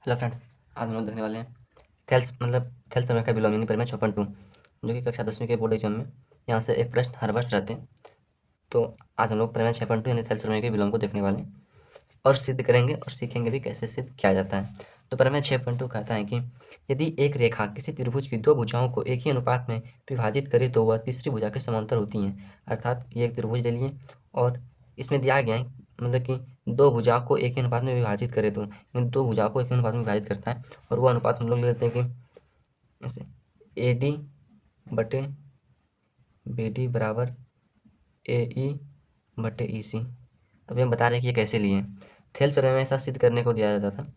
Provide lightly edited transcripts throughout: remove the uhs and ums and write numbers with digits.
Hello friends, आज हम लोग देखने वाले हैं थेल्स समय का विलोम यानी परिमेय 6.2 जो कि कक्षा 10वीं के बोर्ड एग्जाम में यहाँ से एक प्रश्न हर वर्ष रहते हैं। तो आज हम लोग परिमेय 6.2 यानी थेल्स समय के विलोम को देखने वाले हैं और सिद्ध करेंगे और सीखेंगे भी कैसे सिद्ध किया जाता है। तो परिमेय 6.2 कहता है कि यदि एक रेखा किसी त्रिभुज की दो भुजाओं को एक ही अनुपात में विभाजित करे तो वह तीसरी भुजा के समांतर होती हैं। अर्थात ये एक त्रिभुज ले लिए और इसमें दिया गया है मतलब कि दो भुजाओं को एक ही अनुपात में विभाजित करे तो दो भुजाओं को एक ही अनुपात में विभाजित करता है और वो अनुपात हम लोग ले लेते हैं कि ऐसे AD बटे BD बराबर AE बटे EC। अभी हम बता रहे हैं कि ये कैसे लिए हैं। थेल्स थ्योरम में ऐसा सिद्ध करने को दिया जाता था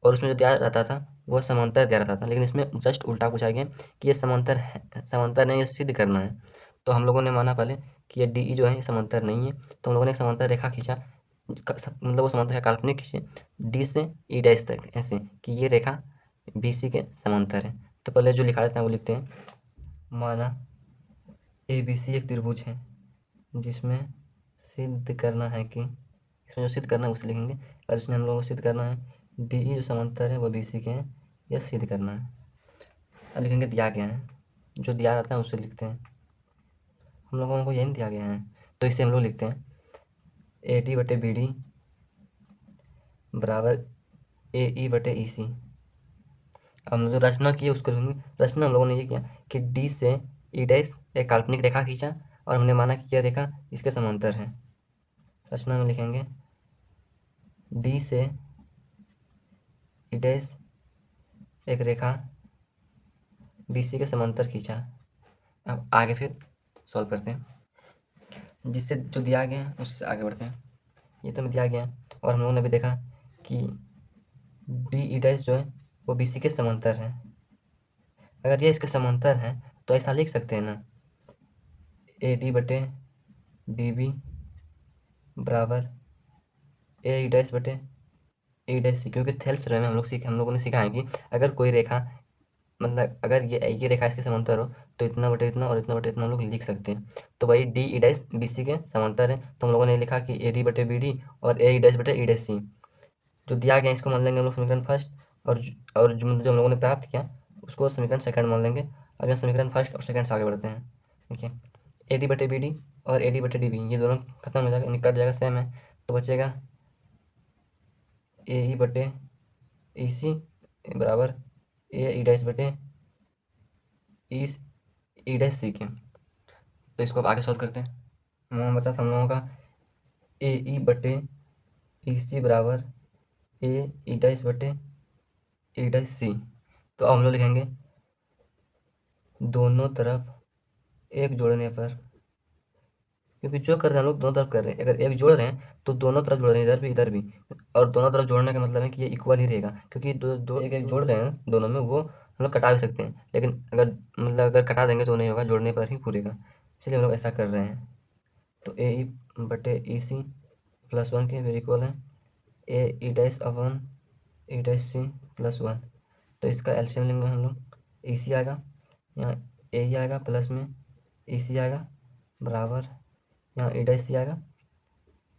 और उसमें जो दिया रहता था वह समांतर दिया रहता था, लेकिन इसमें जस्ट उल्टा पूछा गया कि ये समांतर है, समांतर नहीं, ये सिद्ध करना है। तो हम लोगों ने माना पहले कि ये DE जो है ये समांतर नहीं है, तो हम लोगों ने एक समांतर रेखा खींचा, मतलब वो समांतर का काल्पनिक खींचे D से E डैश तक, ऐसे कि ये रेखा BC के समांतर है। तो पहले जो लिखा रहता है वो लिखते हैं, माना ABC एक त्रिभुज है जिसमें सिद्ध करना है कि, इसमें जो सिद्ध करना है उसे लिखेंगे, और इसमें हम लोगों को सिद्ध करना है DE जो समांतर है वो BC के हैं, यह सिद्ध करना है। अब लिखेंगे दिया गया है, जो दिया जाता है उसे लिखते हैं। हम लोगों को यही दिया गया है तो इसे हम लोग लिखते हैं AD बटे BD बराबर AE बटे EC। अब हम जो रचना की उसको लिखेंगे। रचना हम लोगों ने ये किया कि D से E डैश एक काल्पनिक रेखा खींचा और हमने माना कि यह रेखा इसके समांतर है। रचना में लिखेंगे D से E डैश एक रेखा BC के समांतर खींचा। अब आगे फिर सॉल्व करते हैं, जिससे जो दिया गया है उससे आगे बढ़ते हैं। ये तो हमें दिया गया और हम लोगों ने भी देखा कि DE डैश जो है वो BC के समांतर है। अगर ये इसके समांतर है तो ऐसा लिख सकते हैं ना, AD बटे DB बराबर AE डैश बटे E डैश C, क्योंकि थेल्स थ्योरम में हम लोगों ने सीखा है कि अगर कोई रेखा, मतलब अगर ये रेखा इसके समांतर हो तो इतना बटे इतना और इतना बटे इतना हम लोग लिख सकते हैं। तो वही DE डैश BC के समांतर है, तो हम लोगों ने लिखा कि AD बटे BD और AE डैश बटे E डैश C। जो दिया गया इसको मान लेंगे हम लोग समीकरण फर्स्ट, और जो मतलब जो हम लोगों ने प्राप्त किया उसको समीकरण सेकंड मान लेंगे। अब यहाँ समीकरण फर्स्ट और सेकंड से आगे बढ़ते हैं। देखिए AD बटे BD और AD बटे DB ये दोनों खत्म हो जाएगा, निकट जाएगा, सेम है, तो बचेगा AE बटे EC बराबर AE डैश बटे E डैश C के। तो इसको अब आगे सॉल्व करते हैं। हम बता हम लोगों का AE बटे EC बराबर AE डैश बटे E डैश C। तो अब हम लोग लिखेंगे दोनों तरफ एक जोड़ने पर, क्योंकि जो कर रहे हैं हम लोग दोनों तरफ कर रहे हैं, अगर एक जोड़ रहे हैं तो दोनों तरफ जोड़ रहे हैं, इधर भी इधर भी, और दोनों तरफ जोड़ने का मतलब है कि ये इक्वल ही रहेगा, क्योंकि दो दो एक एक जोड़ रहे हैं दोनों में, वो हम लोग कटा भी सकते हैं, लेकिन अगर कटा देंगे तो नहीं होगा, जोड़ने पर ही पूरेगा, इसलिए हम लोग ऐसा कर रहे हैं। तो AE बटे EC प्लस 1 के वेरी इक्वल है AE dash upon E dash C plus 1। तो इसका एलसीएम लेंगे हम लोग, EC आएगा, यहाँ AE आएगा, प्लस में EC आएगा, बराबर यहाँ E डैश C आएगा,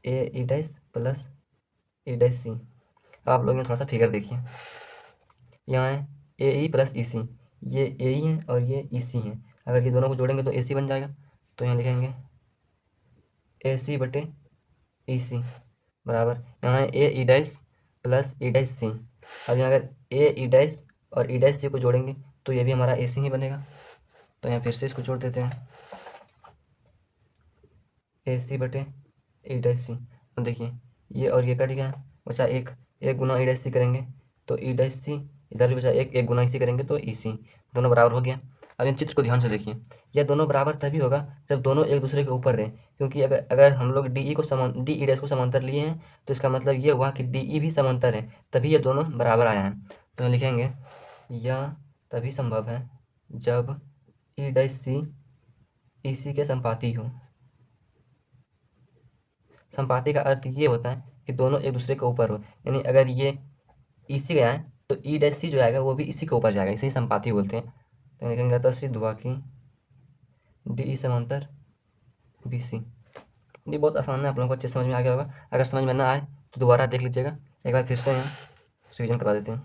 AE dash plus E dash C। आप लोग यहाँ थोड़ा सा फिगर देखिए, यहाँ है AE प्लस EC, ये AE है और ये EC है, अगर ये दोनों को जोड़ेंगे तो AC बन जाएगा। तो यहाँ लिखेंगे AC बटे EC बराबर यहाँ है AE dash plus E dash C। अब यहाँ अगर AE डैश और E डैश C को जोड़ेंगे तो ये भी हमारा AC ही बनेगा। तो यहाँ फिर से इसको जोड़ देते हैं, AC बटे E डैश C। अब देखिए ये और ये कट गया, बचा एक, एक गुना E डैश C करेंगे तो E डैश C, इधर भी बचा एक, एक गुना EC करेंगे तो EC, दोनों बराबर हो गया। अब इन चित्र को ध्यान से देखिए, यह दोनों बराबर तभी होगा जब दोनों एक दूसरे के ऊपर रहें, क्योंकि अगर अगर हम लोग DE डैश को समांतर लिए हैं तो इसका मतलब ये हुआ कि DE भी समांतर है, तभी ये दोनों बराबर आया है। तो लिखेंगे यह तभी संभव है जब E डैश C EC के संपाती हो। संपाती का अर्थ ये होता है कि दोनों एक दूसरे के ऊपर हो, यानी अगर ये EC गया है तो E डैश C जो आएगा वो भी इसी के ऊपर जाएगा, इसे ही संपाती बोलते हैं। तो लिखेंगे तो सिद्ध हुआ कि DE समांतर BC। ये बहुत आसान है, आप लोगों को अच्छे समझ में आ गया होगा। अगर समझ में ना आए तो दोबारा देख लीजिएगा एक बार फिर से यहाँ। रिविजन करवा देते हैं।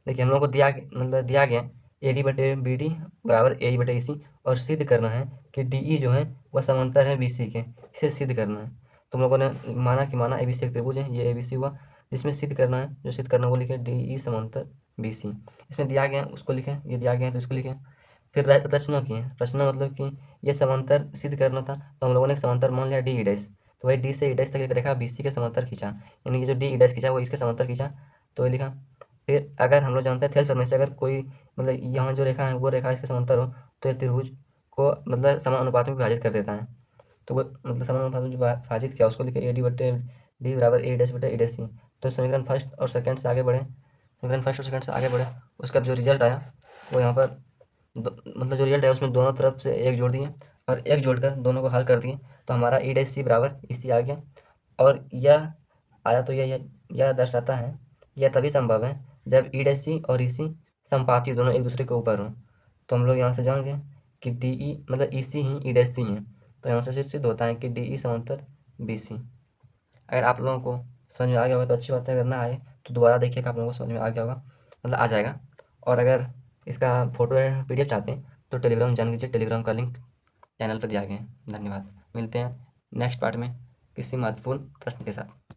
देखिए हम लोग को दिया गया ए डी बटे बी डी बराबर ए बटे ई सी, और सिद्ध करना है कि डी ई जो है वह समांतर है बी सी के। इसे सिद्ध करना है। तो हम लोगों ने माना ए बी सी एक त्रिभुज है, ये ए बी सी हुआ, जिसमें सिद्ध करना है, जो सिद्ध करना है वो लिखे डी ई समांतर बी सी। इसमें दिया गया है उसको लिखें, ये दिया गया है तो इसको लिखें। फिर रचना की है। रचना मतलब कि ये समांतर सिद्ध करना था, तो हम लोगों ने समांतर मान लिया डी ई डैश। तो वही डी से ई डैश तक एक रेखा बी सी के समांतर खींचा, यानी कि जो डी ई डैश खींचा वो इसके समांतर खींचा, तो ये लिखा। फिर अगर हम लोग जानते हैं थेल्स प्रमेय से अगर कोई मतलब यहाँ जो रेखा है वो रेखा इसके समांतर हो, तो ये त्रिभुज को मतलब समान अनुपात में विभाजित कर देता है। तो वो मतलब समान अनुपात में जो विभाजित किया उसको लिखे ए डी बटे डी बराबर ए डैश बटे ए डैश सी। तो समीकरण फर्स्ट और सेकंड से आगे बढ़े, उसका जो रिजल्ट आया वो यहाँ पर मतलब जो रिजल्ट है उसमें दोनों तरफ से एक जोड़ दिए और एक जोड़कर दोनों को हल कर दिए, तो हमारा ई डैश सी बराबर ई सी आ गया। और यह आया तो यह दर्शाता है, यह तभी संभव है जब ई डैश सी और ई सी संपाती दोनों एक दूसरे के ऊपर हों। तो हम लोग यहाँ से जान गए कि डी ई मतलब ई सी ही ई डैश सी है, तो यहाँ से सिद्ध होता है कि डी ई समांतर बी सी। अगर आप लोगों को समझ में आ गया होगा तो अच्छी बात है, अगर ना आए तो दोबारा देखिएगा, आप लोगों को समझ में आ गया होगा, मतलब आ जाएगा। और अगर इसका फोटो या पीडीएफ चाहते हैं तो टेलीग्राम जान लीजिए, टेलीग्राम का लिंक चैनल पर दिया गया है। धन्यवाद। मिलते हैं नेक्स्ट पार्ट में किसी महत्वपूर्ण प्रश्न के साथ।